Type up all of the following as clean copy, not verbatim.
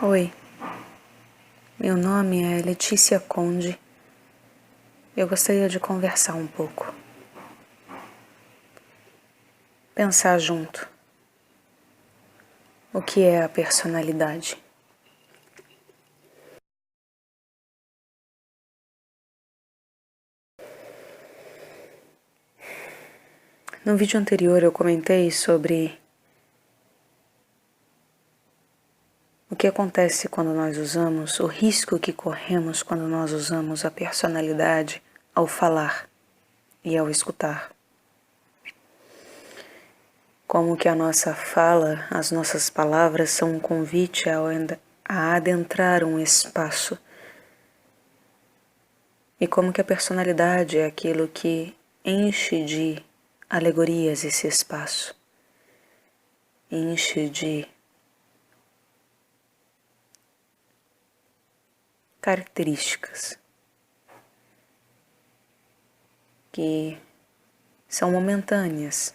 Oi, meu nome é Letícia Conde. Eu gostaria de conversar um pouco. Pensar junto. O que é a personalidade? No vídeo anterior eu comentei sobre o que acontece quando nós usamos, o risco que corremos quando nós usamos a personalidade ao falar e ao escutar. Como que a nossa fala, as nossas palavras são um convite a adentrar um espaço. E como que a personalidade é aquilo que enche de alegorias esse espaço, enche de características que são momentâneas,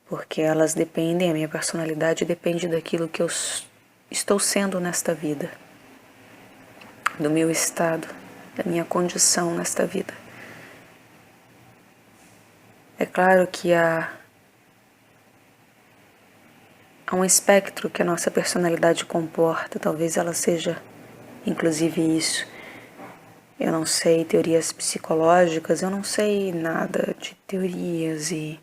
porque elas dependem, a minha personalidade depende daquilo que eu estou sendo nesta vida, do meu estado, da minha condição nesta vida. É claro que há um espectro que a nossa personalidade comporta, talvez ela seja inclusive isso. Eu não sei teorias psicológicas, eu não sei nada de teorias e...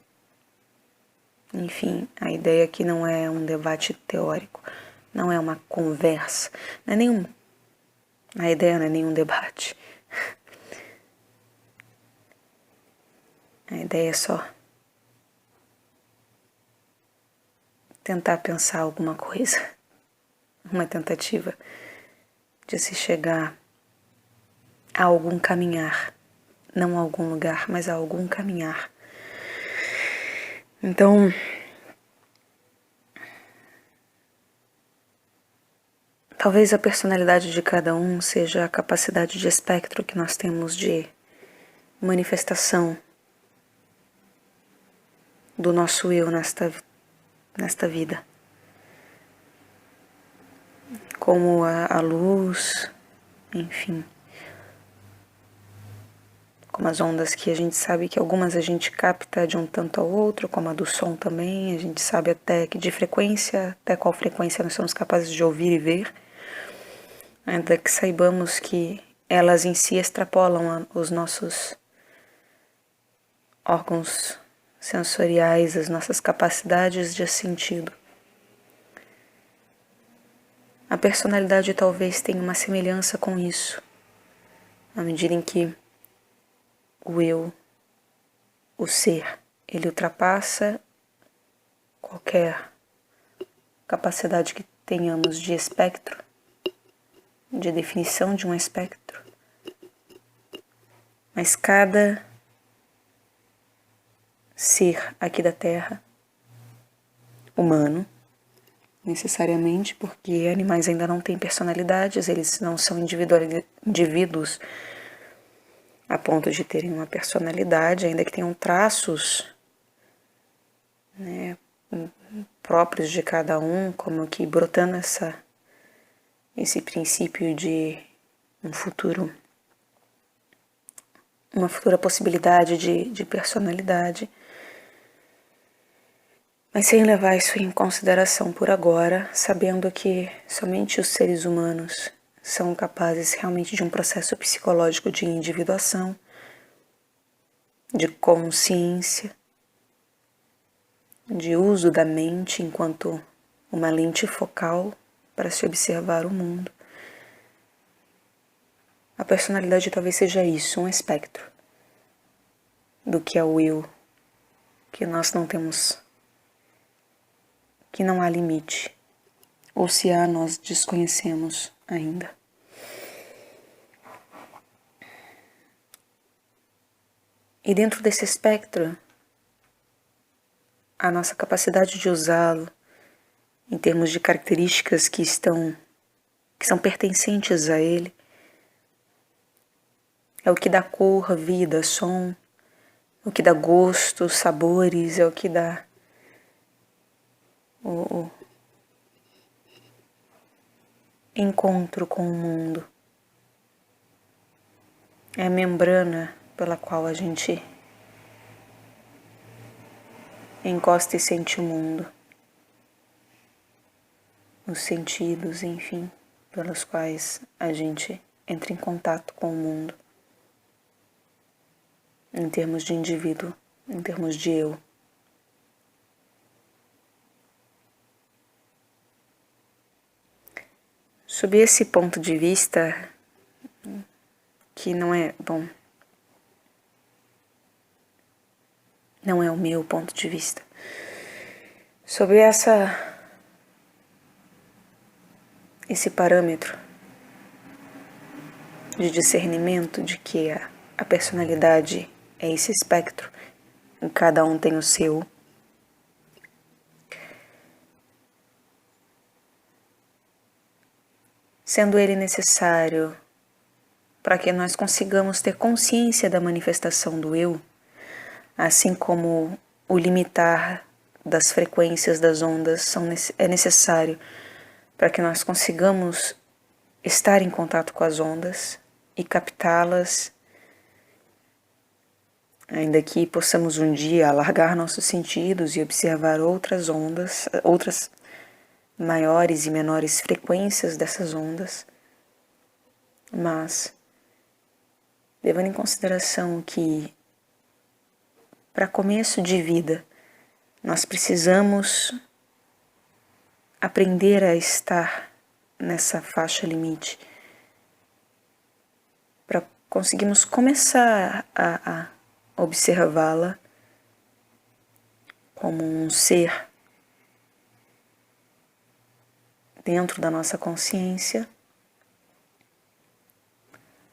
Enfim, a ideia aqui não é um debate teórico, não é uma conversa, não é nenhum... A ideia não é nenhum debate. A ideia é só tentar pensar alguma coisa, uma tentativa de se chegar a algum caminhar, não a algum lugar, mas a algum caminhar. Então, talvez a personalidade de cada um seja a capacidade de espectro que nós temos de manifestação do nosso eu nesta vida. Como a luz, enfim. Como as ondas que a gente sabe que algumas a gente capta de um tanto ao outro, como a do som também, a gente sabe até que de frequência, até qual frequência nós somos capazes de ouvir e ver, ainda que saibamos que elas em si extrapolam os nossos órgãos sensoriais, as nossas capacidades de sentido. A personalidade talvez tenha uma semelhança com isso, à medida em que o eu, o ser, ele ultrapassa qualquer capacidade que tenhamos de espectro, de definição de um espectro. Mas cada ser aqui da Terra, humano, necessariamente, porque animais ainda não têm personalidades, eles não são indivíduos a ponto de terem uma personalidade, ainda que tenham traços, né, próprios de cada um, como que brotando esse princípio de uma futura possibilidade de personalidade, mas sem levar isso em consideração por agora, sabendo que somente os seres humanos são capazes realmente de um processo psicológico de individuação, de consciência, de uso da mente enquanto uma lente focal para se observar o mundo. A personalidade talvez seja isso, um espectro do que é o eu, que nós não temos, que não há limite, ou se há, nós desconhecemos ainda. E dentro desse espectro, a nossa capacidade de usá-lo em termos de características que são pertencentes a ele, é o que dá cor, vida, som, o que dá gosto, sabores, é o que dá encontro com o mundo. É a membrana pela qual a gente encosta e sente o mundo. Os sentidos, enfim, pelos quais a gente entra em contato com o mundo. Em termos de indivíduo, em termos de eu. Sob esse ponto de vista, que não é, bom, não é o meu ponto de vista, sob esse parâmetro de discernimento de que a personalidade é esse espectro, e cada um tem o seu, sendo ele necessário para que nós consigamos ter consciência da manifestação do eu, assim como o limitar das frequências das ondas é necessário para que nós consigamos estar em contato com as ondas e captá-las, ainda que possamos um dia alargar nossos sentidos e observar outras ondas, outras maiores e menores frequências dessas ondas, mas levando em consideração que para começo de vida nós precisamos aprender a estar nessa faixa limite para conseguirmos começar a observá-la como um ser dentro da nossa consciência.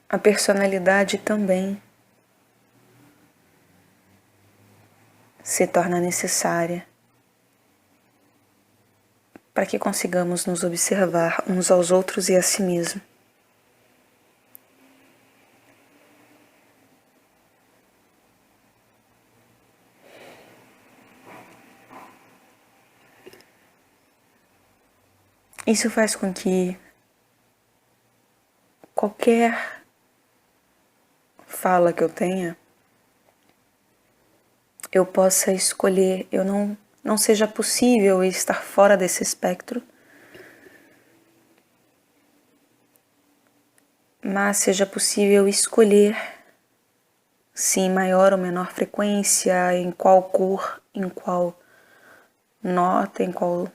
A personalidade também se torna necessária para que consigamos nos observar uns aos outros e a si mesmo. Isso faz com que qualquer fala que eu tenha, eu possa escolher, não seja possível estar fora desse espectro, mas seja possível escolher se em maior ou menor frequência, em qual cor, em qual nota, em qual,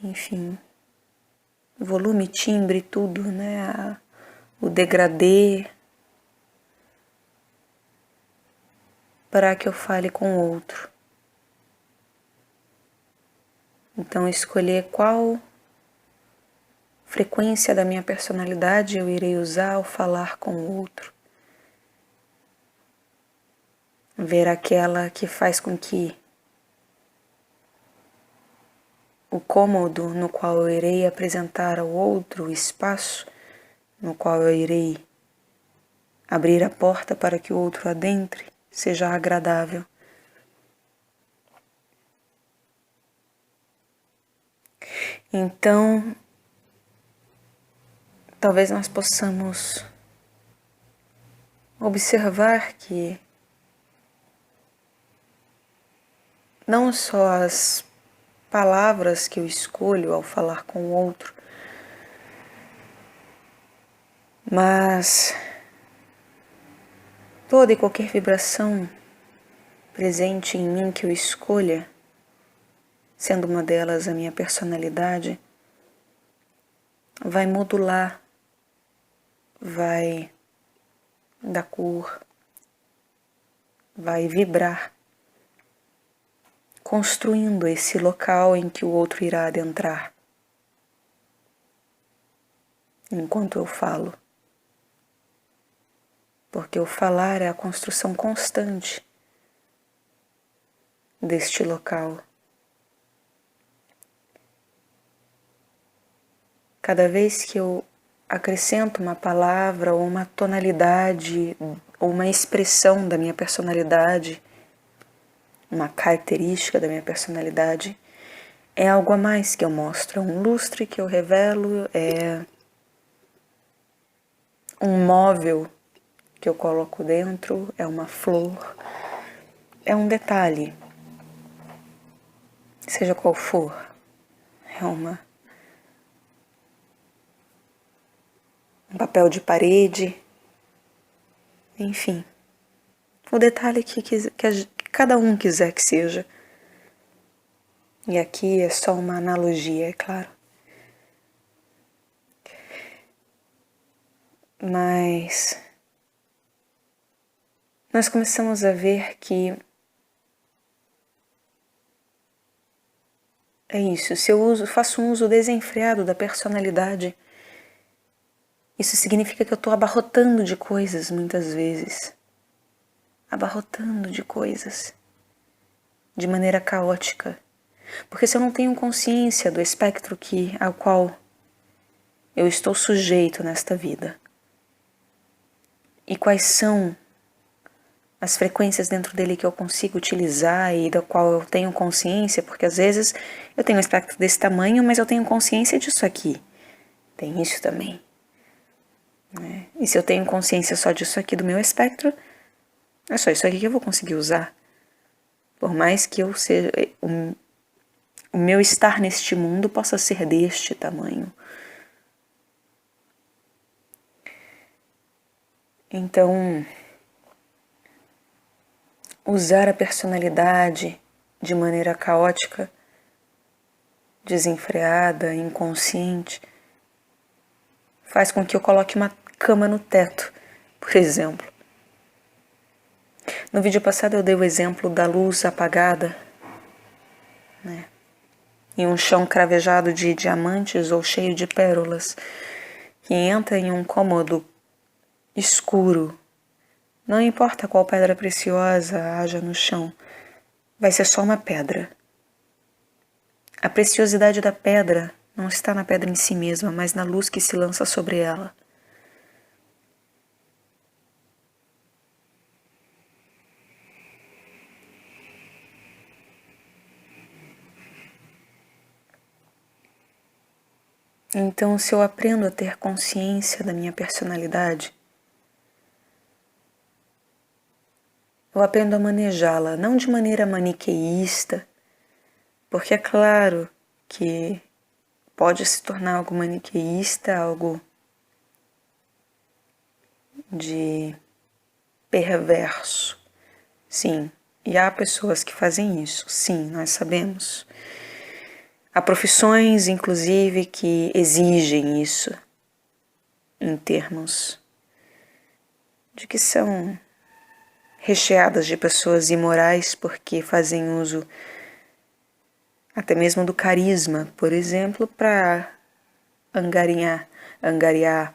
enfim, volume, timbre, tudo, né? O degradê, para que eu fale com o outro. Então, escolher qual frequência da minha personalidade eu irei usar ao falar com o outro. Ver aquela que faz com que o cômodo no qual eu irei apresentar ao outro, o espaço no qual eu irei abrir a porta para que o outro adentre, seja agradável. Então, talvez nós possamos observar que não só as palavras que eu escolho ao falar com o outro, mas toda e qualquer vibração presente em mim que eu escolha, sendo uma delas a minha personalidade, vai modular, vai dar cor, vai vibrar, construindo esse local em que o outro irá adentrar, enquanto eu falo. Porque o falar é a construção constante deste local. Cada vez que eu acrescento uma palavra ou uma tonalidade ou uma expressão da minha personalidade, uma característica da minha personalidade, é algo a mais que eu mostro, é um lustre que eu revelo, é um móvel que eu coloco dentro, é uma flor, é um detalhe, seja qual for, é um papel de parede, enfim, o detalhe que cada um quiser que seja. E aqui é só uma analogia, é claro. Mas nós começamos a ver que é isso, se eu faço um uso desenfreado da personalidade, isso significa que eu estou abarrotando de coisas muitas vezes. Abarrotando de coisas. De maneira caótica. Porque se eu não tenho consciência do espectro ao qual eu estou sujeito nesta vida, e quais são as frequências dentro dele que eu consigo utilizar e da qual eu tenho consciência, porque às vezes eu tenho um espectro desse tamanho, mas eu tenho consciência disso aqui. Tem isso também. Né? E se eu tenho consciência só disso aqui do meu espectro, é só isso aqui que eu vou conseguir usar. Por mais que eu seja... O meu estar neste mundo possa ser deste tamanho. Então, usar a personalidade de maneira caótica, desenfreada, inconsciente, faz com que eu coloque uma cama no teto, por exemplo. No vídeo passado eu dei o exemplo da luz apagada, né? E um chão cravejado de diamantes ou cheio de pérolas, que entra em um cômodo escuro. Não importa qual pedra preciosa haja no chão, vai ser só uma pedra. A preciosidade da pedra não está na pedra em si mesma, mas na luz que se lança sobre ela. Então, se eu aprendo a ter consciência da minha personalidade, eu aprendo a manejá-la, não de maneira maniqueísta, porque é claro que pode se tornar algo maniqueísta, algo de perverso. Sim, e há pessoas que fazem isso, sim, nós sabemos. Há profissões, inclusive, que exigem isso, em termos de que são recheadas de pessoas imorais porque fazem uso até mesmo do carisma, por exemplo, para angariar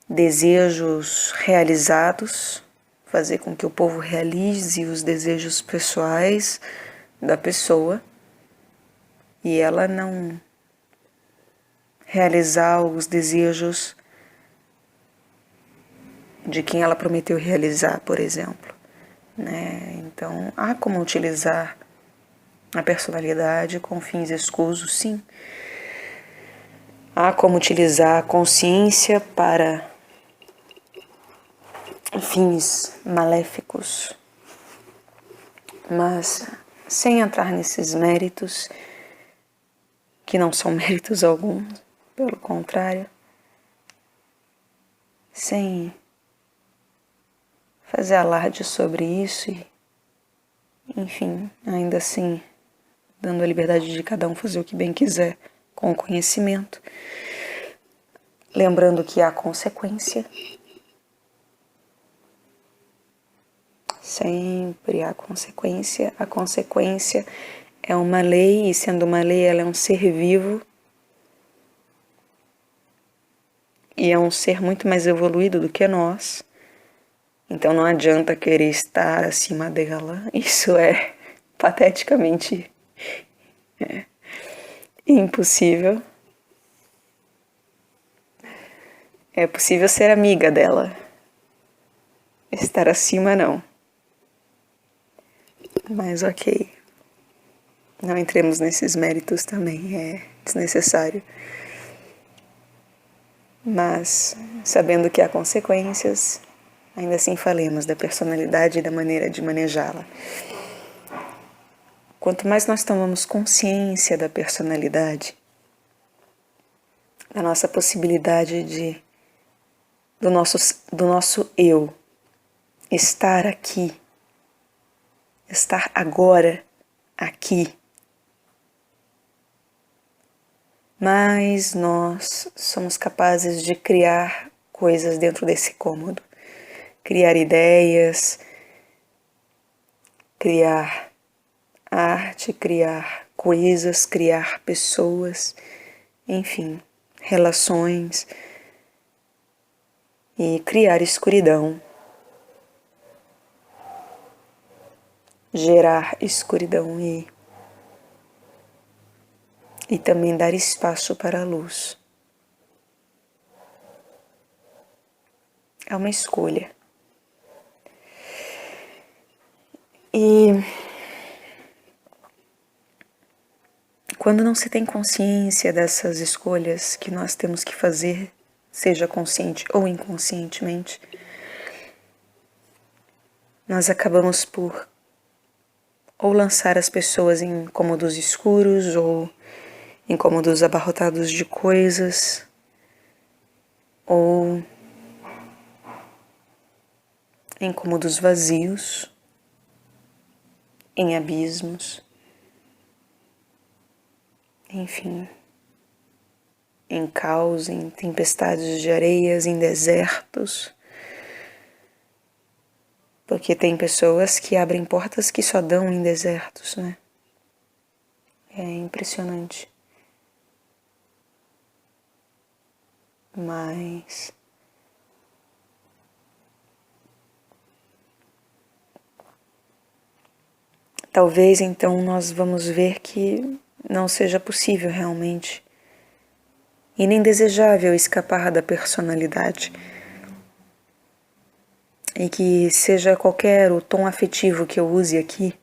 desejos realizados, fazer com que o povo realize os desejos pessoais da pessoa e ela não realizar os desejos de quem ela prometeu realizar, por exemplo. Né? Então, há como utilizar a personalidade com fins escusos, sim. Há como utilizar a consciência para fins maléficos, mas sem entrar nesses méritos, que não são méritos alguns, pelo contrário, sem fazer alarde sobre isso e, enfim, ainda assim, dando a liberdade de cada um fazer o que bem quiser com o conhecimento, lembrando que há consequência. Sempre há consequência. A consequência é uma lei, e sendo uma lei, ela é um ser vivo. E é um ser muito mais evoluído do que nós. Então não adianta querer estar acima dela. Isso é pateticamente impossível. É possível ser amiga dela. Estar acima, não. Mas ok. Não entremos nesses méritos também, é desnecessário. Mas, sabendo que há consequências, ainda assim falemos da personalidade e da maneira de manejá-la. Quanto mais nós tomamos consciência da personalidade, da nossa possibilidade do nosso eu estar aqui, estar agora aqui, mas nós somos capazes de criar coisas dentro desse cômodo, criar ideias, criar arte, criar coisas, criar pessoas, enfim, relações e criar escuridão, gerar escuridão e também dar espaço para a luz. É uma escolha. E quando não se tem consciência dessas escolhas que nós temos que fazer, seja consciente ou inconscientemente, nós acabamos por ou lançar as pessoas em cômodos escuros ou em cômodos abarrotados de coisas, ou em cômodos vazios, em abismos, enfim, em caos, em tempestades de areias, em desertos, porque tem pessoas que abrem portas que só dão em desertos, né? É impressionante. Mas talvez então nós vamos ver que não seja possível realmente e nem desejável escapar da personalidade. E que seja qualquer o tom afetivo que eu use aqui,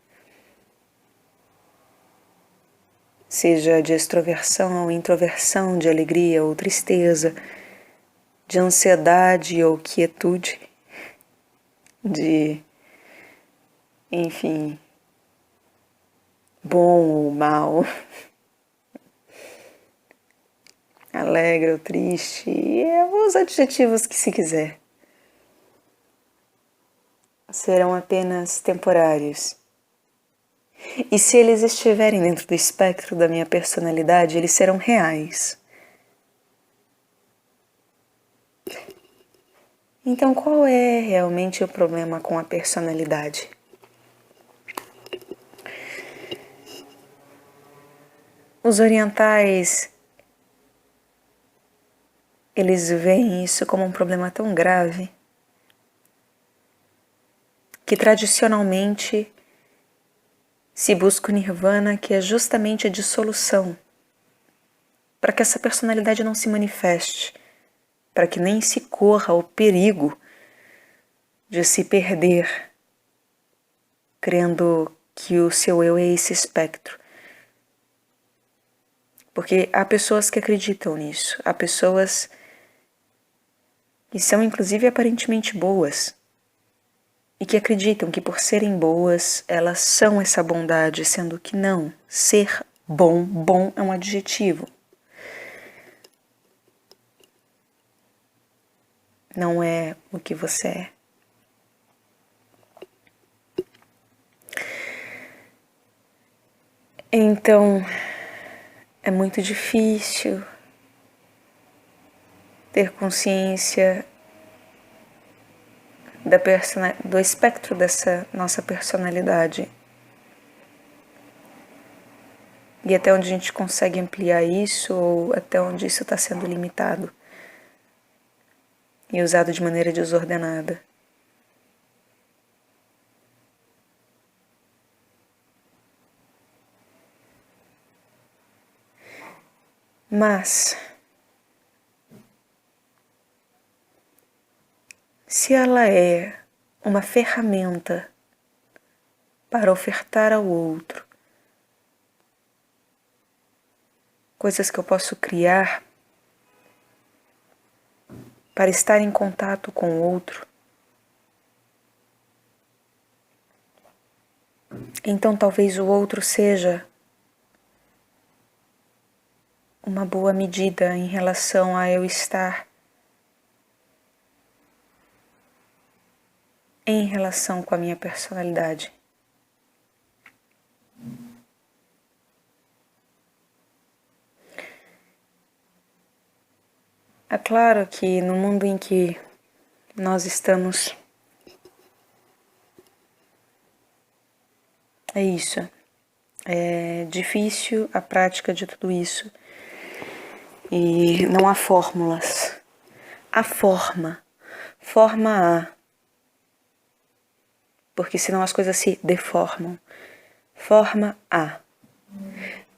seja de extroversão ou introversão, de alegria ou tristeza, de ansiedade ou quietude, de, enfim, bom ou mal, alegre ou triste, os adjetivos que se quiser, serão apenas temporários. E se eles estiverem dentro do espectro da minha personalidade, eles serão reais. Então, qual é realmente o problema com a personalidade? Os orientais, eles veem isso como um problema tão grave que tradicionalmente se busca o nirvana, que é justamente a dissolução, para que essa personalidade não se manifeste, para que nem se corra o perigo de se perder, crendo que o seu eu é esse espectro. Porque há pessoas que acreditam nisso, há pessoas que são inclusive aparentemente boas e que acreditam que por serem boas elas são essa bondade, sendo que não, ser bom é um adjetivo. Não é o que você é. Então, é muito difícil ter consciência do espectro dessa nossa personalidade. E até onde a gente consegue ampliar isso ou até onde isso está sendo limitado e usado de maneira desordenada. Mas, se ela é uma ferramenta para ofertar ao outro. Coisas que eu posso criar para estar em contato com o outro. Então talvez o outro seja uma boa medida em relação a eu estar em relação com a minha personalidade. É claro que no mundo em que nós estamos, é isso. É difícil a prática de tudo isso. E não há fórmulas. Há forma A, porque senão as coisas se deformam. Forma A.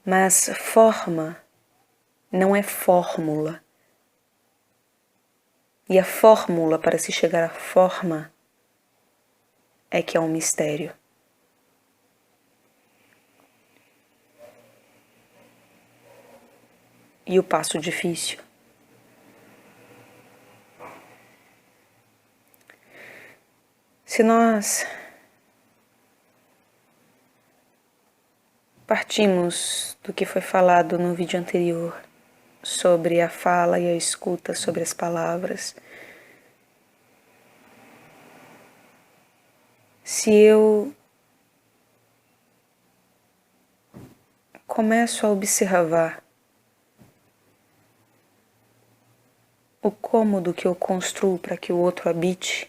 Mas forma não é fórmula. E a fórmula para se chegar à forma é que é um mistério. E o passo difícil. Se nós partimos do que foi falado no vídeo anterior sobre a fala e a escuta, sobre as palavras, se eu começo a observar o cômodo que eu construo para que o outro habite,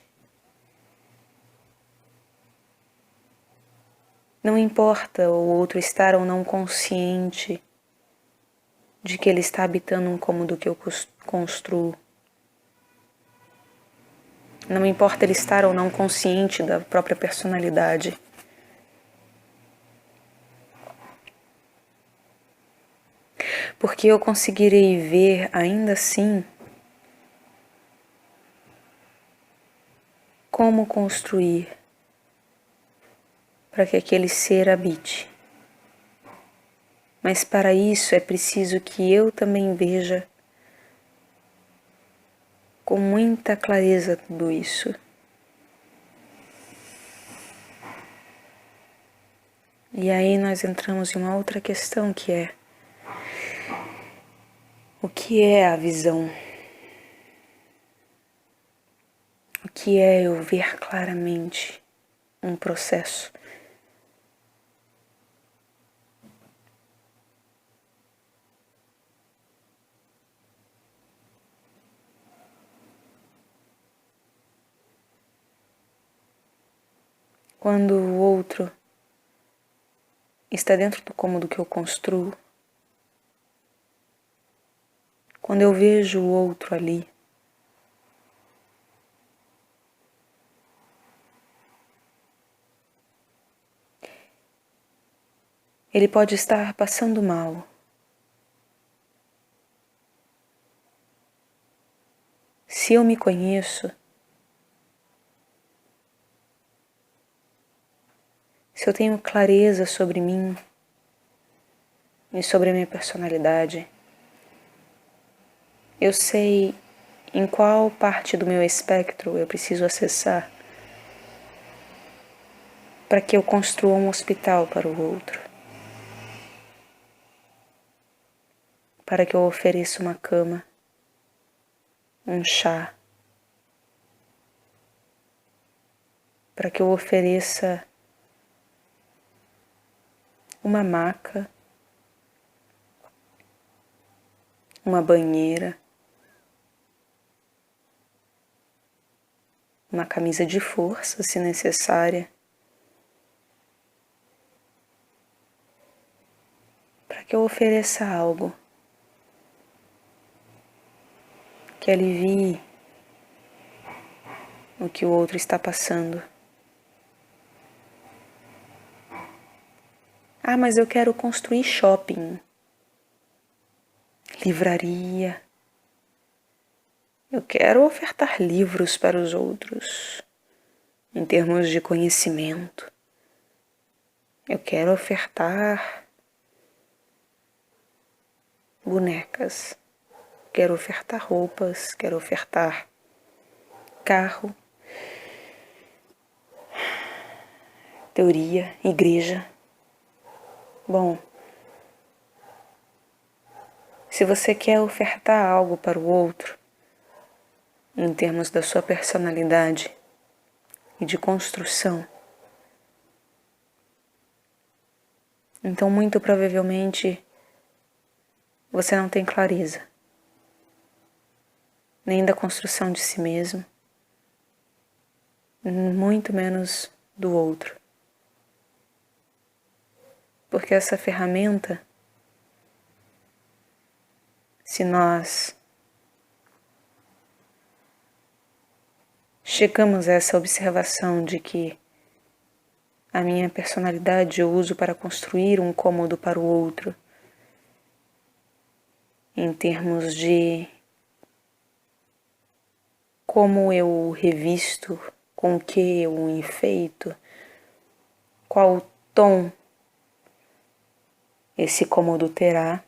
não importa o outro estar ou não consciente de que ele está habitando um cômodo que eu construo. Não importa ele estar ou não consciente da própria personalidade. Porque eu conseguirei ver ainda assim como construir para que aquele ser habite. Mas para isso é preciso que eu também veja com muita clareza tudo isso. E aí nós entramos em uma outra questão que é: o que é a visão? O que é eu ver claramente um processo? Quando o outro está dentro do cômodo que eu construo, quando eu vejo o outro ali, ele pode estar passando mal. Se eu me conheço, se eu tenho clareza sobre mim e sobre a minha personalidade, eu sei em qual parte do meu espectro eu preciso acessar para que eu construa um hospital para o outro, para que eu ofereça uma cama, um chá, para que eu ofereça uma maca, uma banheira, uma camisa de força, se necessária, para que eu ofereça algo que alivie o que o outro está passando. Ah, mas eu quero construir shopping, livraria. Eu quero ofertar livros para os outros, em termos de conhecimento. Eu quero ofertar bonecas, quero ofertar roupas, quero ofertar carro, teoria, igreja. Bom, se você quer ofertar algo para o outro, em termos da sua personalidade e de construção, então muito provavelmente você não tem clareza, nem da construção de si mesmo, muito menos do outro. Porque essa ferramenta, se nós chegamos a essa observação de que a minha personalidade eu uso para construir um cômodo para o outro, em termos de como eu o revisto, com o que eu o enfeito, qual tom esse cômodo terá,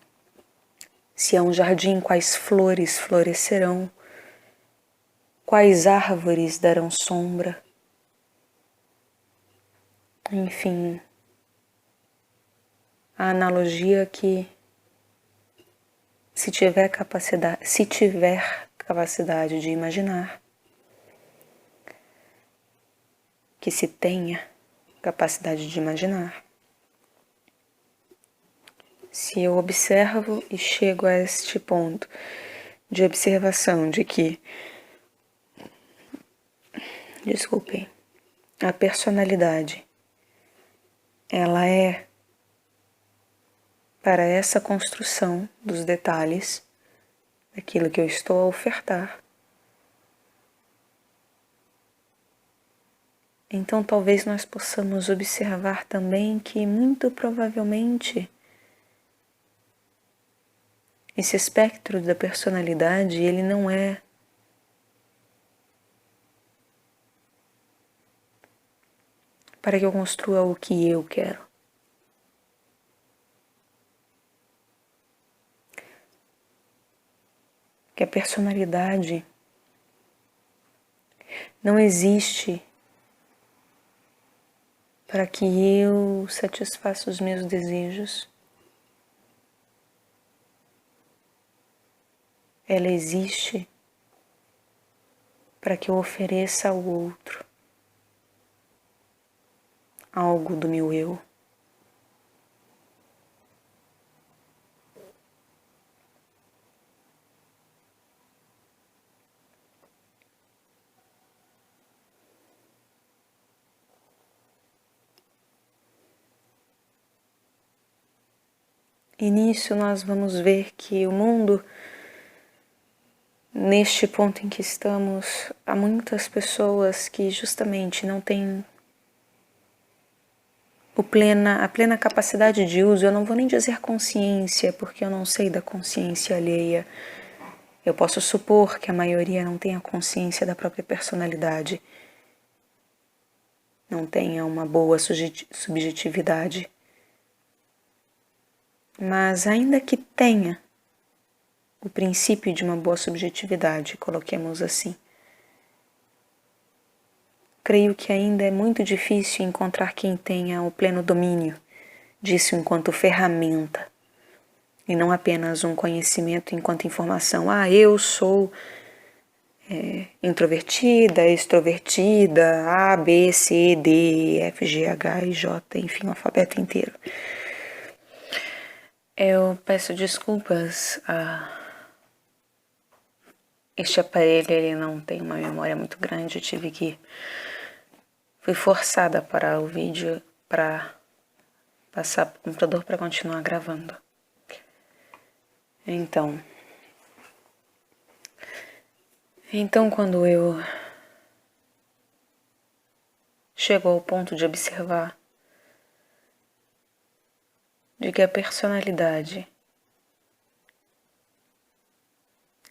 se é um jardim, quais flores florescerão, quais árvores darão sombra, enfim, a analogia que se tiver capacidade de imaginar, que se tenha capacidade de imaginar. Se eu observo e chego a este ponto de observação de que, desculpem, a personalidade, ela é para essa construção dos detalhes daquilo que eu estou a ofertar. Então talvez nós possamos observar também que muito provavelmente esse espectro da personalidade, ele não é para que eu construa o que eu quero. Que a personalidade não existe para que eu satisfaça os meus desejos. Ela existe para que eu ofereça ao outro algo do meu eu. E nisso nós vamos ver que o mundo, neste ponto em que estamos, há muitas pessoas que justamente não têm a plena capacidade de uso. Eu não vou nem dizer consciência, porque eu não sei da consciência alheia. Eu posso supor que a maioria não tenha consciência da própria personalidade, não tenha uma boa subjetividade. Mas ainda que tenha o princípio de uma boa subjetividade, coloquemos assim, creio que ainda é muito difícil encontrar quem tenha o pleno domínio disso enquanto ferramenta, e não apenas um conhecimento enquanto informação. Eu sou introvertida, extrovertida, A, B, C, D, F, G, H, I, J, enfim, o alfabeto inteiro. Eu peço desculpas este aparelho, ele não tem uma memória muito grande, fui forçada a parar o vídeo para passar para o computador para continuar gravando. Então quando eu chego ao ponto de observar de que a personalidade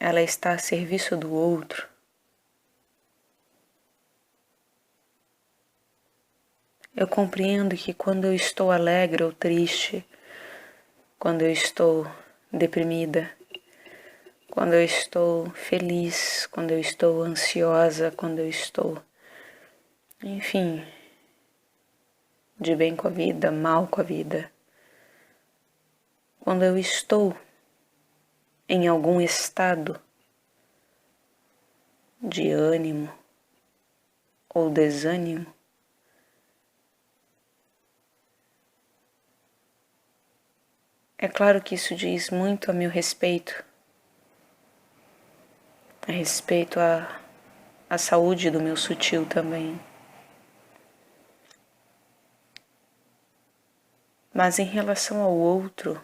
ela está a serviço do outro, eu compreendo que quando eu estou alegre ou triste, quando eu estou deprimida, quando eu estou feliz, quando eu estou ansiosa, quando eu estou, enfim, de bem com a vida, mal com a vida, quando eu estou em algum estado de ânimo ou desânimo, é claro que isso diz muito a meu respeito, a respeito à saúde do meu sutil também. Mas em relação ao outro,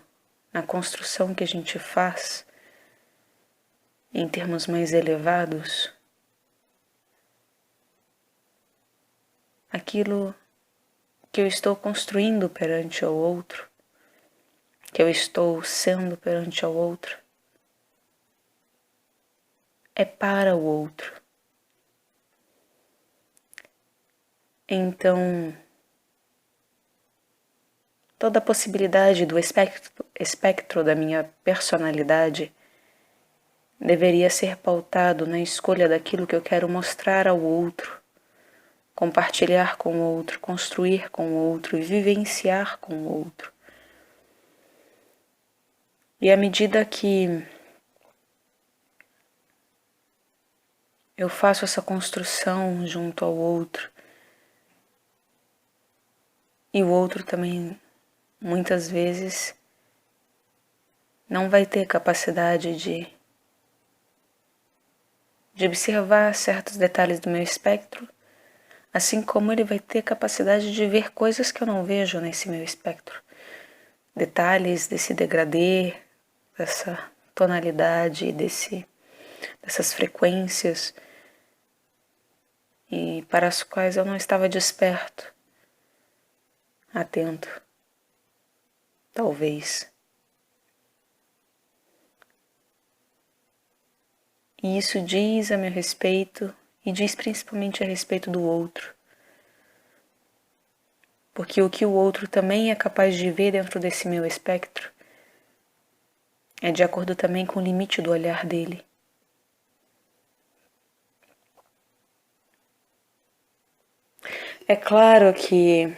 na construção que a gente faz, em termos mais elevados, aquilo que eu estou construindo perante ao outro, que eu estou sendo perante ao outro, é para o outro. Então, toda a possibilidade do espectro da minha personalidade deveria ser pautado na escolha daquilo que eu quero mostrar ao outro, compartilhar com o outro, construir com o outro e vivenciar com o outro. E à medida que eu faço essa construção junto ao outro, e o outro também, muitas vezes, não vai ter capacidade de observar certos detalhes do meu espectro, assim como ele vai ter capacidade de ver coisas que eu não vejo nesse meu espectro. Detalhes desse degradê, dessa tonalidade, dessas frequências, e para as quais eu não estava desperto, atento, talvez. E isso diz a meu respeito e diz principalmente a respeito do outro. Porque o que o outro também é capaz de ver dentro desse meu espectro é de acordo também com o limite do olhar dele. É claro que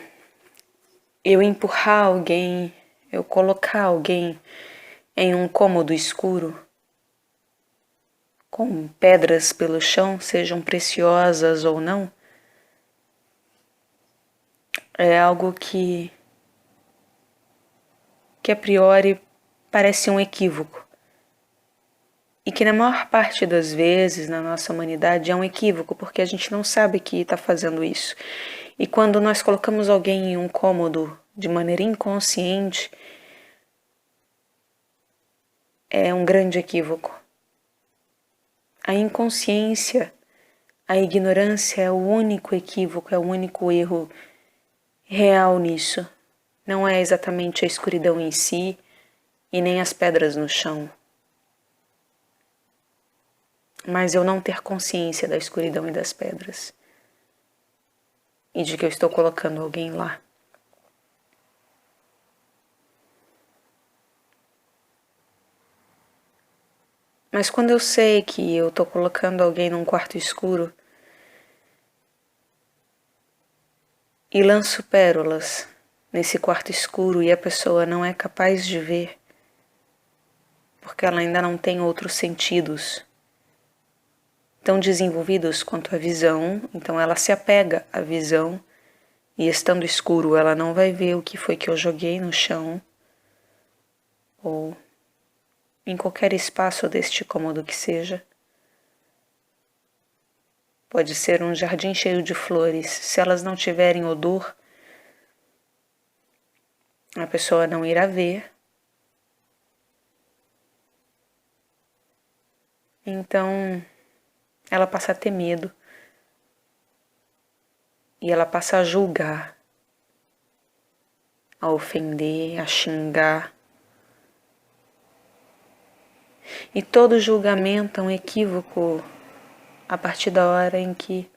eu empurrar alguém, eu colocar alguém em um cômodo escuro, com pedras pelo chão, sejam preciosas ou não, é algo que a priori parece um equívoco. E que na maior parte das vezes na nossa humanidade é um equívoco, porque a gente não sabe que está fazendo isso. E quando nós colocamos alguém em um cômodo de maneira inconsciente, é um grande equívoco. A inconsciência, a ignorância é o único equívoco, é o único erro real nisso. Não é exatamente a escuridão em si e nem as pedras no chão. Mas eu não ter consciência da escuridão e das pedras. E de que eu estou colocando alguém lá. Mas quando eu sei que eu estou colocando alguém num quarto escuro e lanço pérolas nesse quarto escuro e a pessoa não é capaz de ver, porque ela ainda não tem outros sentidos tão desenvolvidos quanto a visão, então ela se apega à visão e estando escuro ela não vai ver o que foi que eu joguei no chão ou em qualquer espaço deste cômodo que seja. Pode ser um jardim cheio de flores. Se elas não tiverem odor, a pessoa não irá ver. Então, ela passa a ter medo. E ela passa a julgar, a ofender, a xingar. E todo julgamento é um equívoco a partir da hora em que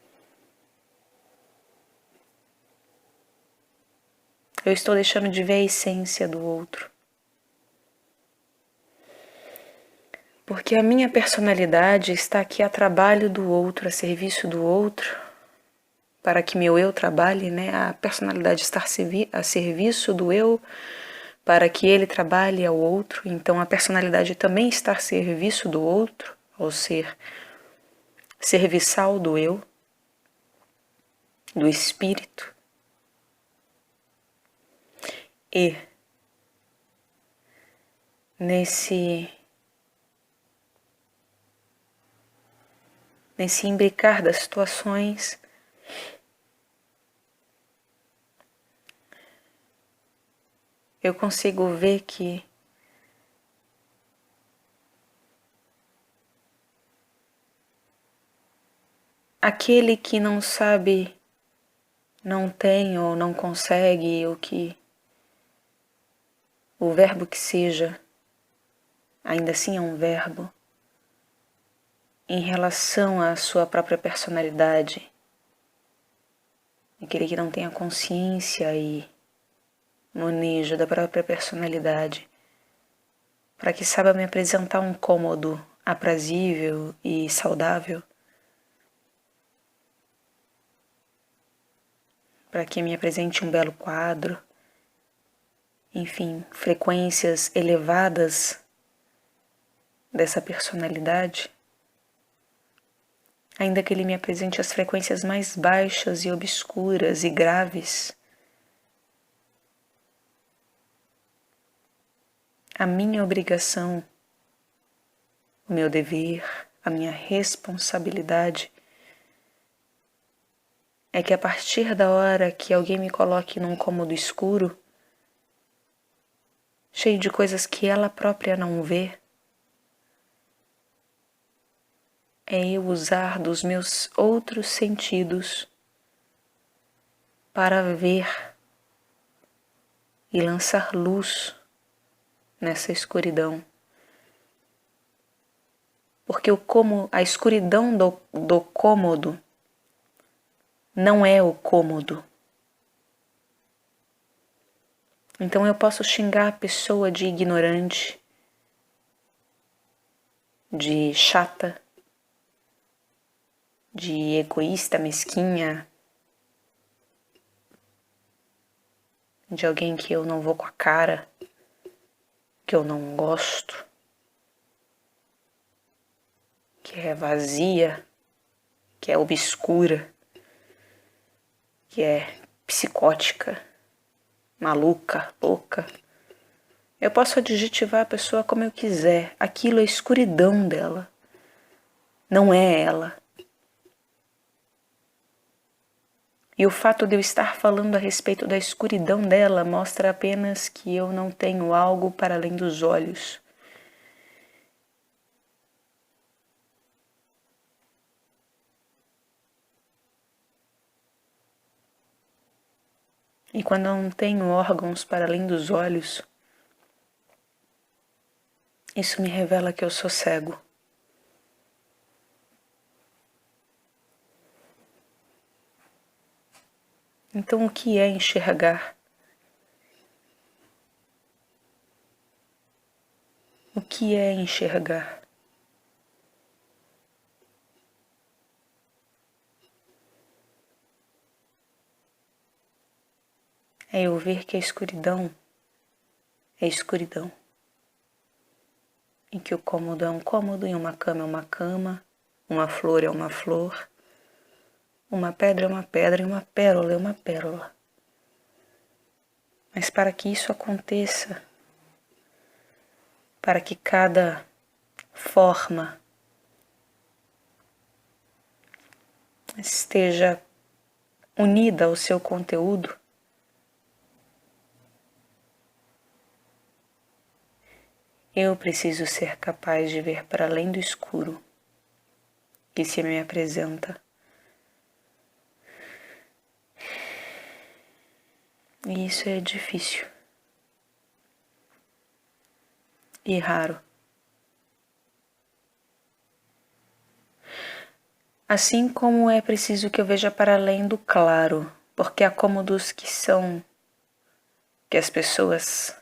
Eu estou deixando de ver a essência do outro. Porque a minha personalidade está aqui a trabalho do outro, a serviço do outro, para que meu eu trabalhe, né? A personalidade está a serviço do eu, para que ele trabalhe ao outro. Então a personalidade também está a serviço do outro, ao ser serviçal do eu, do espírito. E nesse imbricar das situações, eu consigo ver que aquele que não sabe, não tem ou não consegue, ou que o verbo que seja, ainda assim é um verbo, em relação à sua própria personalidade, aquele que não tem a consciência e manejo da própria personalidade, para que saiba me apresentar um cômodo aprazível e saudável, para que me apresente um belo quadro, enfim, frequências elevadas dessa personalidade, ainda que ele me apresente as frequências mais baixas e obscuras e graves, a minha obrigação, o meu dever, a minha responsabilidade é que a partir da hora que alguém me coloque num cômodo escuro, cheio de coisas que ela própria não vê, é eu usar dos meus outros sentidos para ver e lançar luz nessa escuridão. Porque a escuridão do cômodo não é o cômodo. Então eu posso xingar a pessoa de ignorante, de chata, de egoísta, mesquinha, de alguém que eu não vou com a cara, que eu não gosto, que é vazia, que é obscura, que é psicótica, maluca, louca. Eu posso adjetivar a pessoa como eu quiser. Aquilo é a escuridão dela. Não é ela. E o fato de eu estar falando a respeito da escuridão dela mostra apenas que eu não tenho algo para além dos olhos. E quando eu não tenho órgãos para além dos olhos, isso me revela que eu sou cego. Então, o que é enxergar? O que é enxergar? É eu ver que a escuridão é escuridão. E que o cômodo é um cômodo, e uma cama é uma cama, uma flor é uma flor, uma pedra é uma pedra e uma pérola é uma pérola. Mas para que isso aconteça, para que cada forma esteja unida ao seu conteúdo, eu preciso ser capaz de ver para além do escuro que se me apresenta. E isso é difícil e raro. Assim como é preciso que eu veja para além do claro, porque há cômodos que são que as pessoas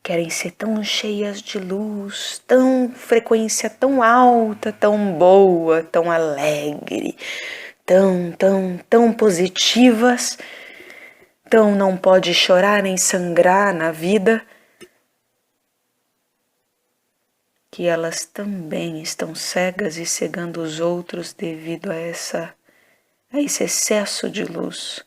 querem ser tão cheias de luz, tão frequência tão alta, tão boa, tão alegre, tão positivas, tão não pode chorar nem sangrar na vida, que elas também estão cegas e cegando os outros devido a esse excesso de luz.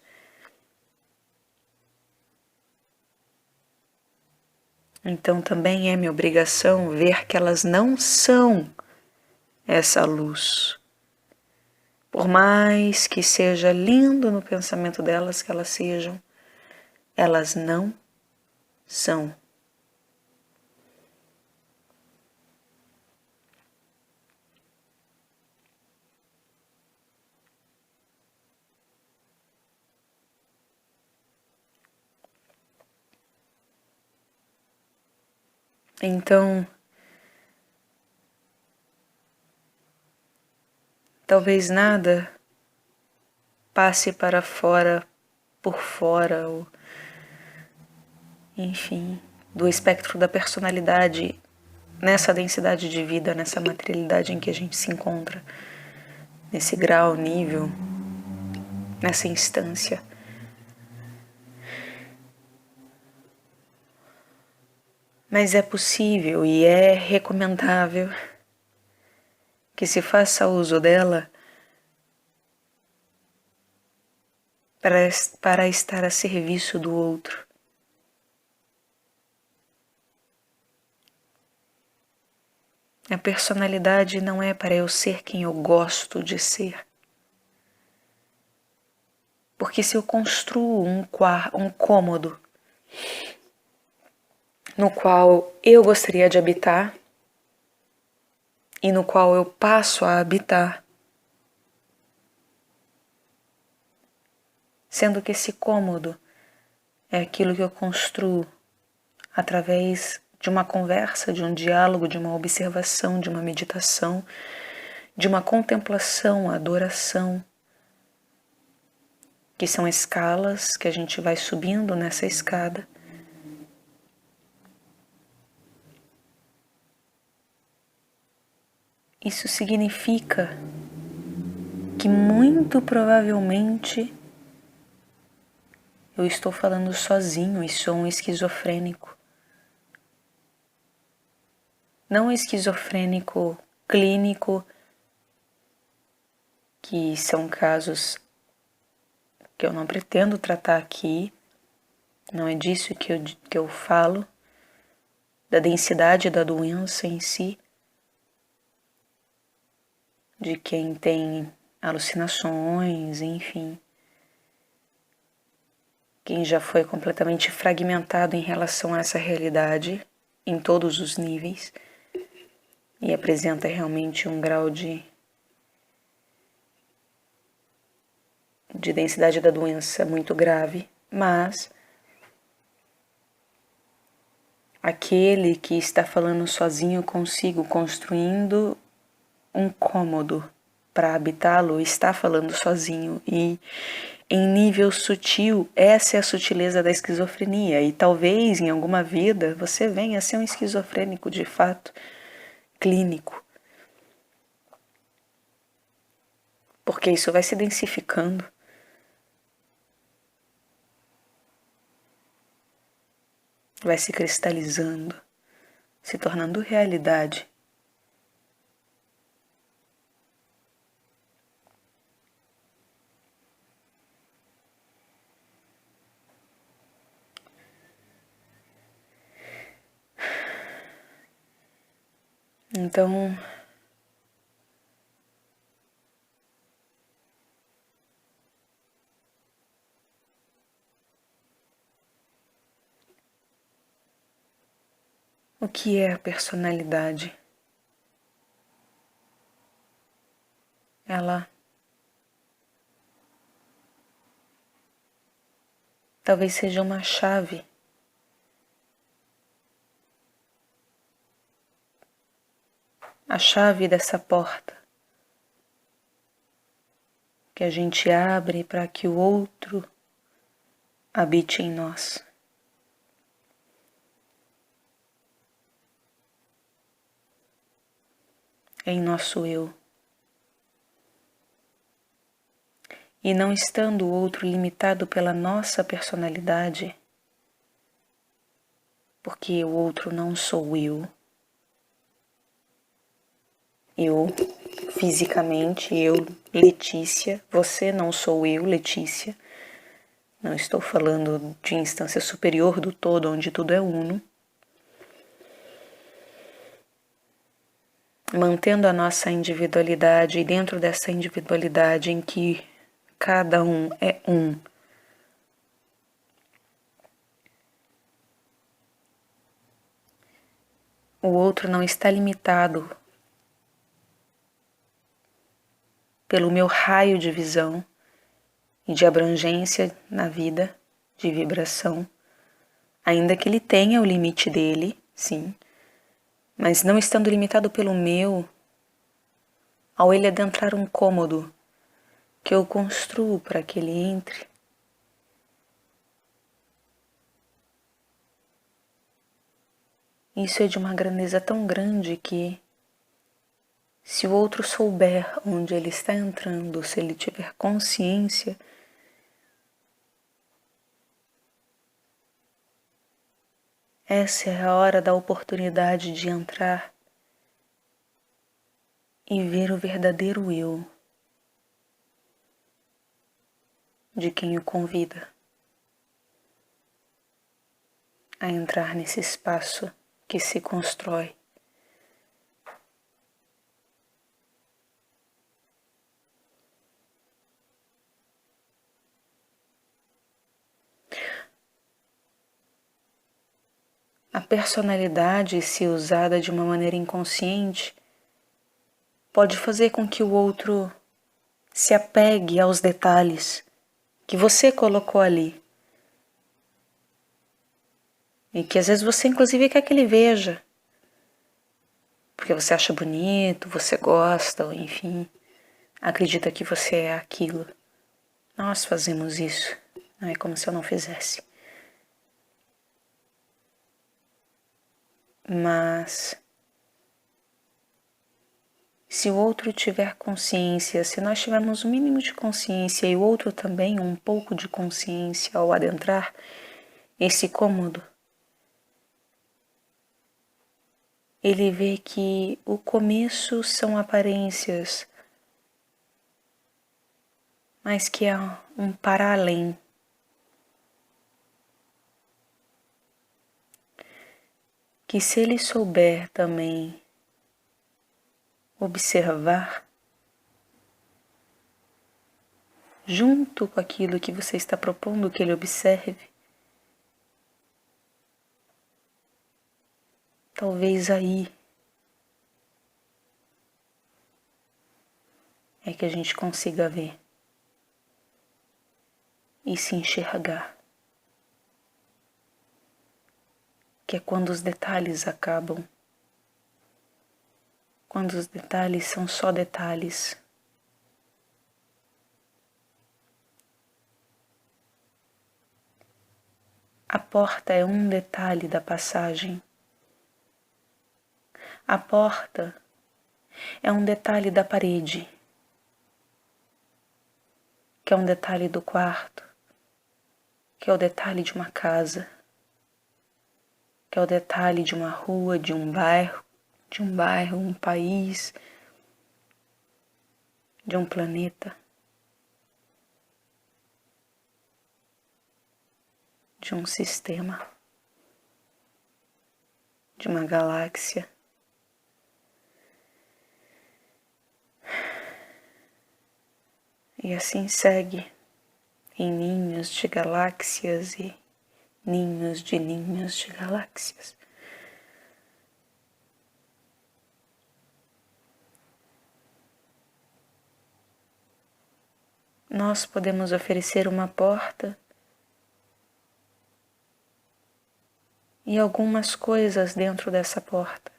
Então também é minha obrigação ver que elas não são essa luz. Por mais que seja lindo no pensamento delas que elas sejam, elas não são. Então, talvez nada passe para fora, por fora, ou, enfim, do espectro da personalidade, nessa densidade de vida, nessa materialidade em que a gente se encontra, nesse grau, nível, nessa instância. Mas é possível e é recomendável que se faça uso dela para estar a serviço do outro. A personalidade não é para eu ser quem eu gosto de ser. Porque se eu construo um cômodo no qual eu gostaria de habitar e no qual eu passo a habitar, sendo que esse cômodo é aquilo que eu construo através de uma conversa, de um diálogo, de uma observação, de uma meditação, de uma contemplação, adoração, que são escalas que a gente vai subindo nessa escada. Isso significa que muito provavelmente eu estou falando sozinho e sou um esquizofrênico. Não um esquizofrênico clínico, que são casos que eu não pretendo tratar aqui, não é disso que eu falo, da densidade da doença em si, de quem tem alucinações, enfim, quem já foi completamente fragmentado em relação a essa realidade, em todos os níveis, e apresenta realmente um grau de densidade da doença muito grave, mas aquele que está falando sozinho consigo, construindo um cômodo para habitá-lo, está falando sozinho e em nível sutil, essa é a sutileza da esquizofrenia e talvez em alguma vida você venha a ser um esquizofrênico de fato, clínico. Porque isso vai se densificando. Vai se cristalizando, se tornando realidade. Então, o que é a personalidade? Ela talvez seja uma chave a chave dessa porta que a gente abre para que o outro habite em nós. Em nosso eu. E não estando o outro limitado pela nossa personalidade, porque o outro não sou eu. Eu, fisicamente, eu, Letícia, você não sou eu, Letícia. Não estou falando de instância superior do todo, onde tudo é uno. Mantendo a nossa individualidade e dentro dessa individualidade em que cada um é um. O outro não está limitado pelo meu raio de visão e de abrangência na vida, de vibração, ainda que ele tenha o limite dele, sim, mas não estando limitado pelo meu, ao ele adentrar um cômodo que eu construo para que ele entre, isso é de uma grandeza tão grande que, se o outro souber onde ele está entrando, se ele tiver consciência, essa é a hora da oportunidade de entrar e ver o verdadeiro eu de quem o convida a entrar nesse espaço que se constrói. A personalidade, se usada de uma maneira inconsciente, pode fazer com que o outro se apegue aos detalhes que você colocou ali. E que às vezes você inclusive quer que ele veja. Porque você acha bonito, você gosta, ou enfim, acredita que você é aquilo. Nós fazemos isso, não é como se eu não fizesse. Mas se o outro tiver consciência, se nós tivermos o mínimo de consciência e o outro também um pouco de consciência ao adentrar esse cômodo, ele vê que o começo são aparências, mas que há um para além. Que se ele souber também observar, junto com aquilo que você está propondo que ele observe, talvez aí é que a gente consiga ver e se enxergar. Que é quando os detalhes acabam, quando os detalhes são só detalhes. A porta é um detalhe da passagem. A porta é um detalhe da parede, que é um detalhe do quarto, que é o detalhe de uma casa, que é o detalhe de uma rua, de um bairro, um país, de um planeta, de um sistema, de uma galáxia. E assim segue em ninhos de galáxias e ninhos de galáxias. Nós podemos oferecer uma porta e algumas coisas dentro dessa porta.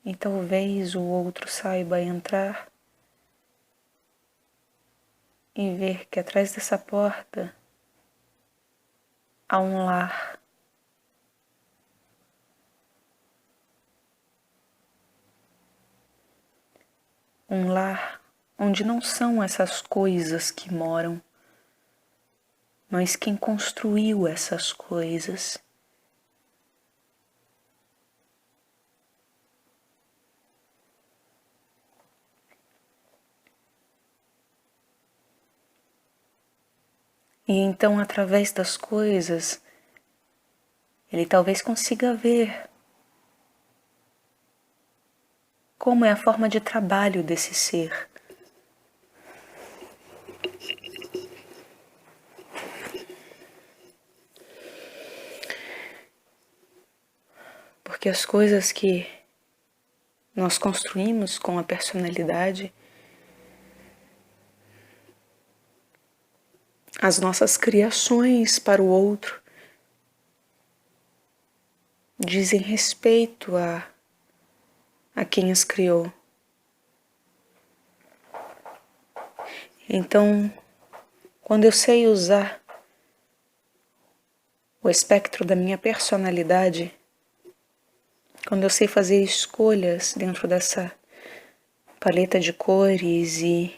E talvez o outro saiba entrar e ver que atrás dessa porta há um lar. Um lar onde não são essas coisas que moram, mas quem construiu essas coisas. E então, através das coisas, ele talvez consiga ver como é a forma de trabalho desse ser. Porque as coisas que nós construímos com a personalidade, as nossas criações para o outro, dizem respeito a quem as criou. Então, quando eu sei usar o espectro da minha personalidade, quando eu sei fazer escolhas dentro dessa paleta de cores e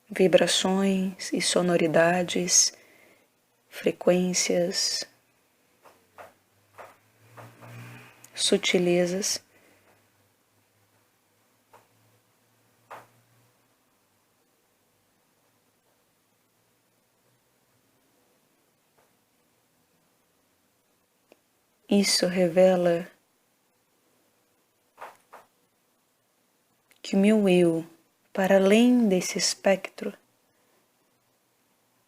vibrações e sonoridades, frequências, sutilezas, isso revela que o meu eu, para além desse espectro,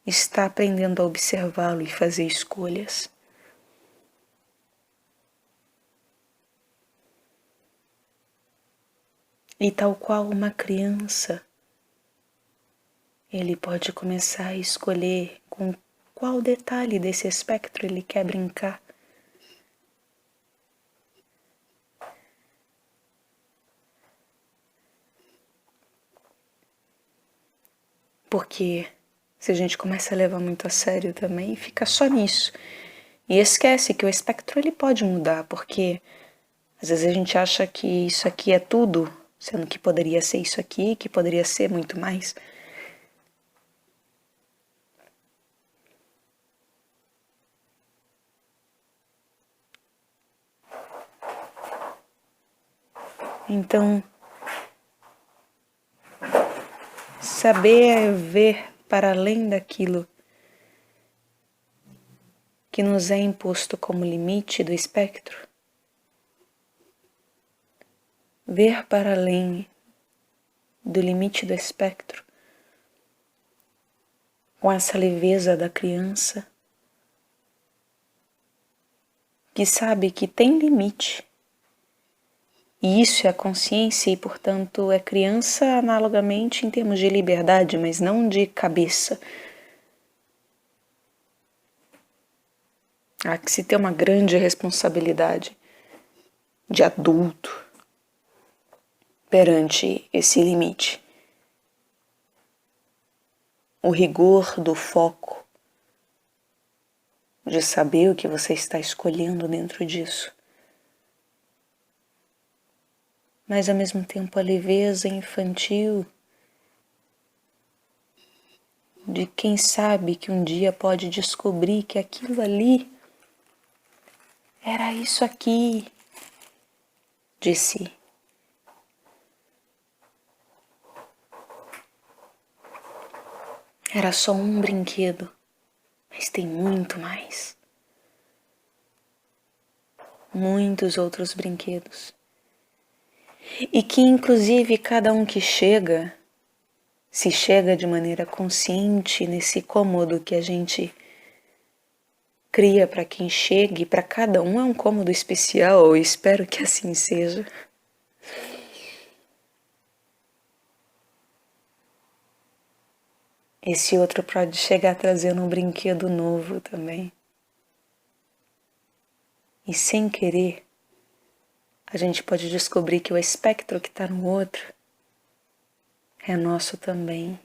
está aprendendo a observá-lo e fazer escolhas. E tal qual uma criança, ele pode começar a escolher com qual detalhe desse espectro ele quer brincar. Porque se a gente começa a levar muito a sério também, fica só nisso. E esquece que o espectro ele pode mudar, porque às vezes a gente acha que isso aqui é tudo, sendo que poderia ser isso aqui, que poderia ser muito mais. Então, saber ver para além daquilo que nos é imposto como limite do espectro, ver para além do limite do espectro, com essa leveza da criança, que sabe que tem limite. E isso é a consciência e, portanto, é criança analogamente em termos de liberdade, mas não de cabeça. Há que se ter uma grande responsabilidade de adulto perante esse limite. O rigor do foco, de saber o que você está escolhendo dentro disso. Mas ao mesmo tempo a leveza infantil de quem sabe que um dia pode descobrir que aquilo ali era isso aqui de si. Era só um brinquedo, mas tem muito mais. Muitos outros brinquedos. E que inclusive cada um que chega, se chega de maneira consciente nesse cômodo que a gente cria para quem chega, e para cada um é um cômodo especial, eu espero que assim seja. Esse outro pode chegar trazendo um brinquedo novo também. E sem querer, a gente pode descobrir que o espectro que está no outro é nosso também.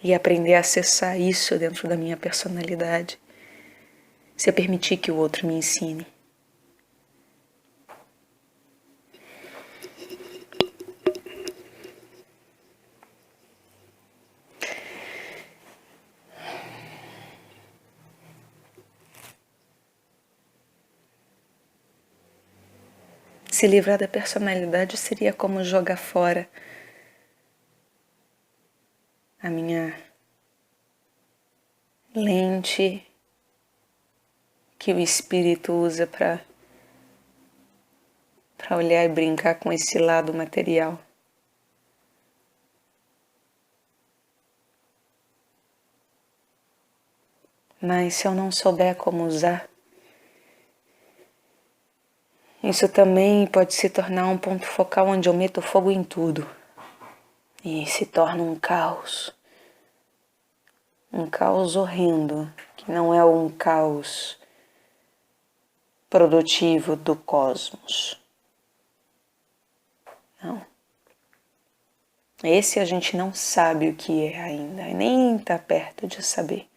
e aprender a acessar isso dentro da minha personalidade, se eu permitir que o outro me ensine. Se livrar da personalidade seria como jogar fora a minha lente que o espírito usa para olhar e brincar com esse lado material. Mas se eu não souber como usar, isso também pode se tornar um ponto focal onde eu meto fogo em tudo e se torna um caos horrendo, que não é um caos produtivo do cosmos. Não. Esse a gente não sabe o que é ainda, nem está perto de saber.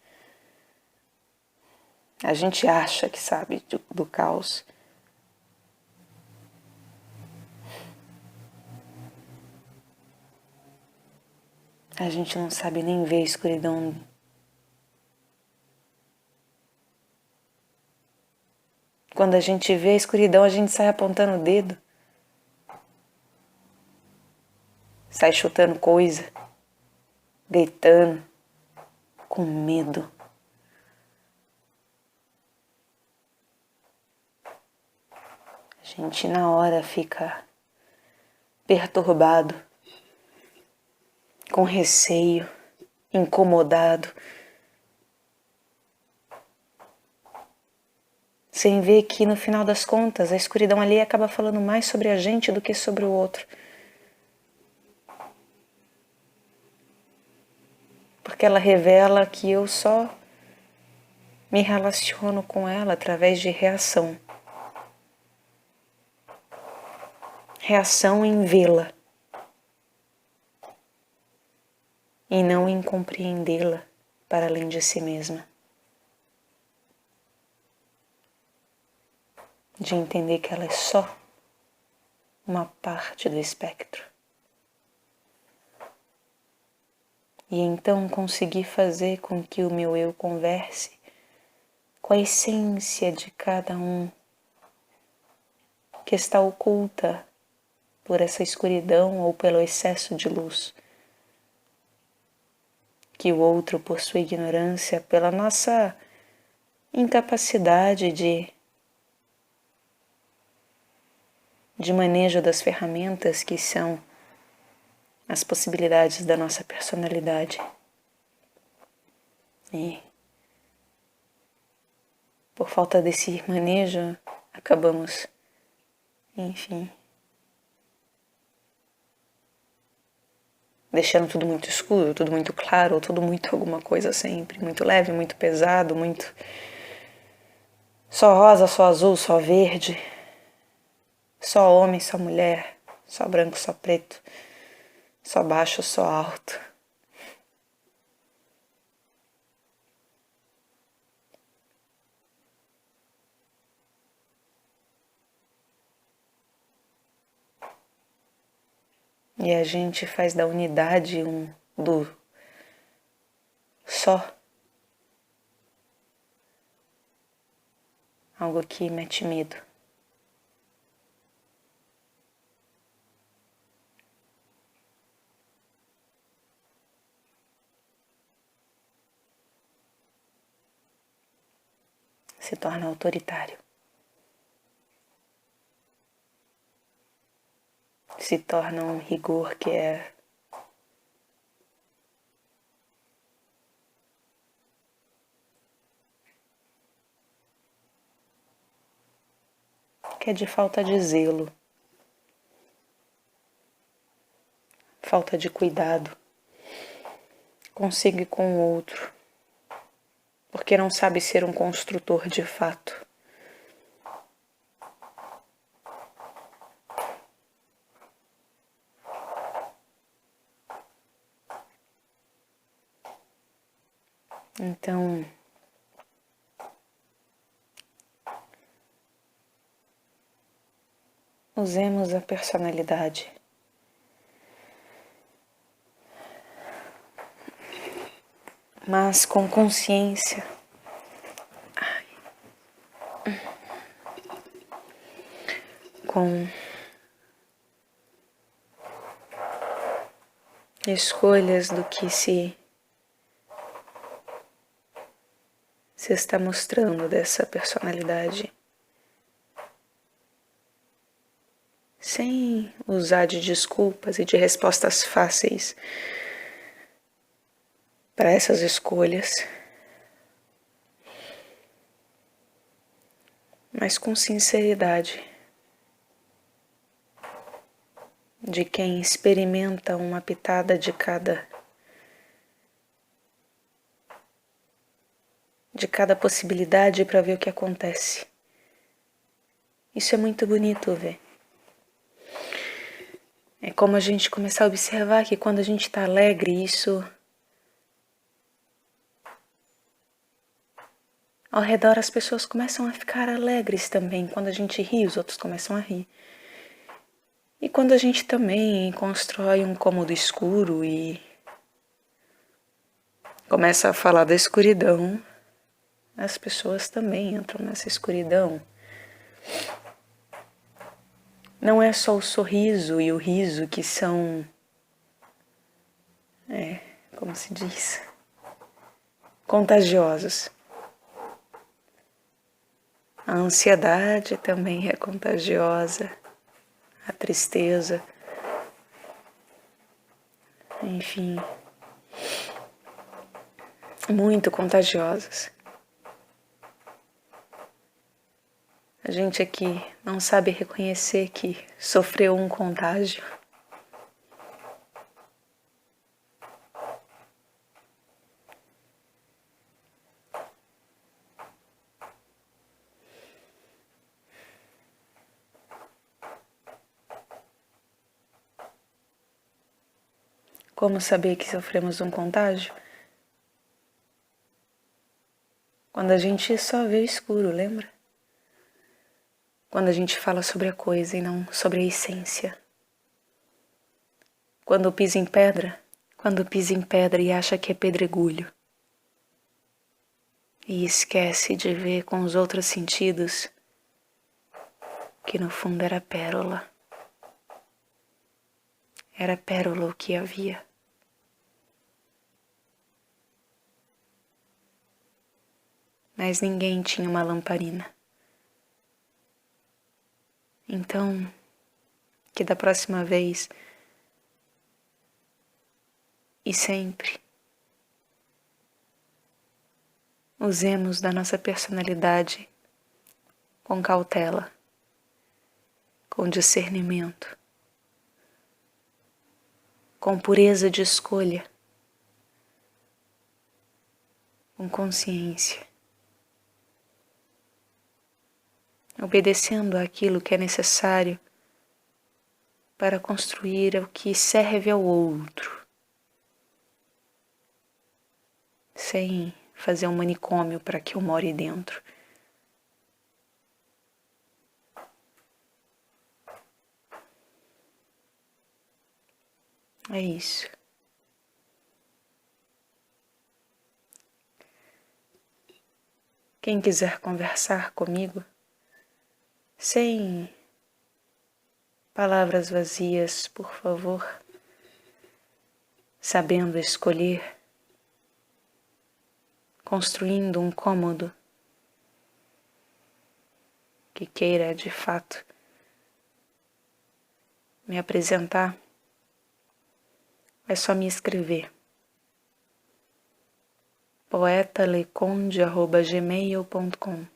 A gente acha que sabe do caos. A gente não sabe nem ver a escuridão. Quando a gente vê a escuridão, a gente sai apontando o dedo. Sai chutando coisa, gritando, com medo. A gente na hora fica perturbado, com receio, incomodado, sem ver que no final das contas a escuridão ali acaba falando mais sobre a gente do que sobre o outro. Porque ela revela que eu só me relaciono com ela através de reação. Reação em vê-la. E não em compreendê-la para além de si mesma. De entender que ela é só uma parte do espectro. E então conseguir fazer com que o meu eu converse com a essência de cada um que está oculta por essa escuridão ou pelo excesso de luz. Que o outro, por sua ignorância, pela nossa incapacidade de manejo das ferramentas que são as possibilidades da nossa personalidade. E por falta desse manejo, acabamos, enfim, deixando tudo muito escuro, tudo muito claro, ou tudo muito alguma coisa sempre, muito leve, muito pesado, muito só rosa, só azul, só verde, só homem, só mulher, só branco, só preto, só baixo, só alto. E a gente faz da unidade do só algo que mete medo. Se torna autoritário. Se torna um rigor que é de falta de zelo, falta de cuidado consigo e com o outro, porque não sabe ser um construtor de fato. Então, usemos a personalidade, mas com consciência. Com escolhas do que se está mostrando dessa personalidade, sem usar de desculpas e de respostas fáceis para essas escolhas, mas com sinceridade de quem experimenta uma pitada de cada possibilidade para ver o que acontece. Isso é muito bonito ver. É como a gente começar a observar que quando a gente está alegre, isso ao redor as pessoas começam a ficar alegres também. Quando a gente ri, os outros começam a rir. E quando a gente também constrói um cômodo escuro e começa a falar da escuridão, as pessoas também entram nessa escuridão. Não é só o sorriso e o riso que são, como se diz, contagiosos. A ansiedade também é contagiosa, a tristeza, enfim, muito contagiosas. A gente aqui não sabe reconhecer que sofreu um contágio. Como saber que sofremos um contágio? Quando a gente só vê o escuro, lembra? Quando a gente fala sobre a coisa e não sobre a essência. Quando pisa em pedra e acha que é pedregulho. E esquece de ver com os outros sentidos que no fundo era pérola. Era pérola o que havia. Mas ninguém tinha uma lamparina. Então, que da próxima vez e sempre usemos da nossa personalidade com cautela, com discernimento, com pureza de escolha, com consciência, obedecendo àquilo que é necessário para construir o que serve ao outro, sem fazer um manicômio para que eu more dentro. É isso. Quem quiser conversar comigo, sem palavras vazias, por favor, sabendo escolher, construindo um cômodo que queira de fato me apresentar, é só me escrever. poetaleconde@gmail.com.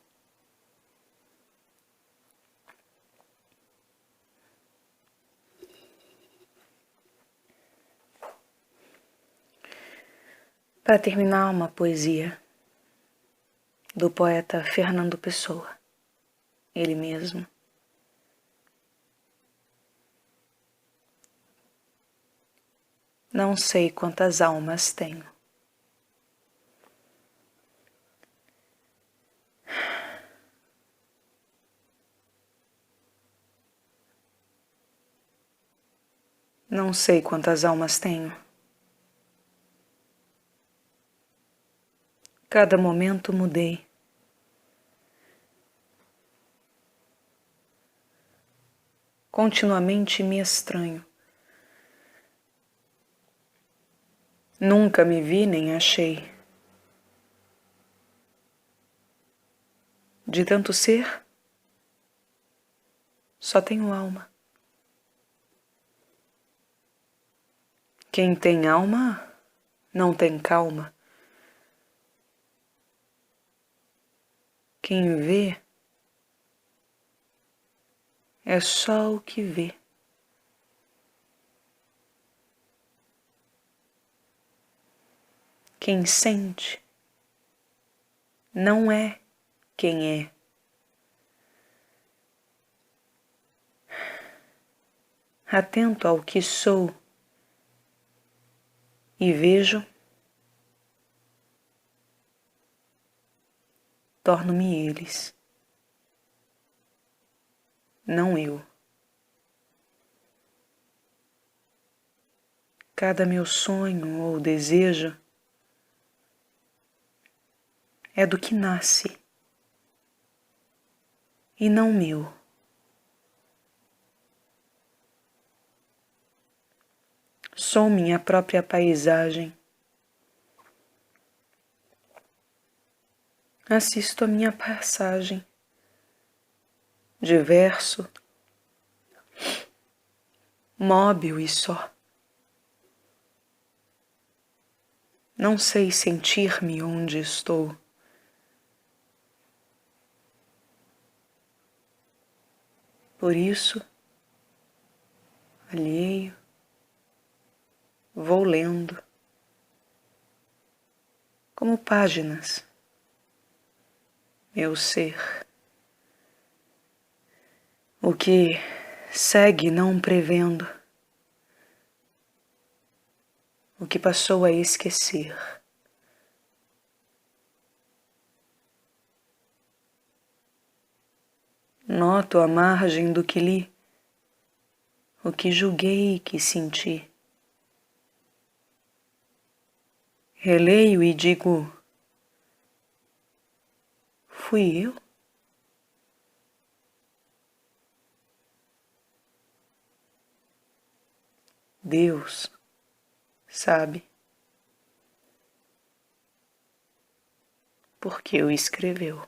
Para terminar, uma poesia do poeta Fernando Pessoa, ele mesmo. Não sei quantas almas tenho. Não sei quantas almas tenho. Cada momento mudei. Continuamente me estranho. Nunca me vi nem achei. De tanto ser, só tenho alma. Quem tem alma não tem calma. Quem vê é só o que vê. Quem sente não é quem é. Atento ao que sou e vejo, torno-me eles, não eu. Cada meu sonho ou desejo é do que nasce e não meu. Sou minha própria paisagem. Assisto a minha passagem, diverso, móbil e só. Não sei sentir-me onde estou. Por isso, alheio, vou lendo, como páginas, meu ser. O que segue não prevendo, o que passou a esquecer. Noto à margem do que li, o que julguei que senti. Releio e digo, fui eu? Deus sabe porque o escreveu.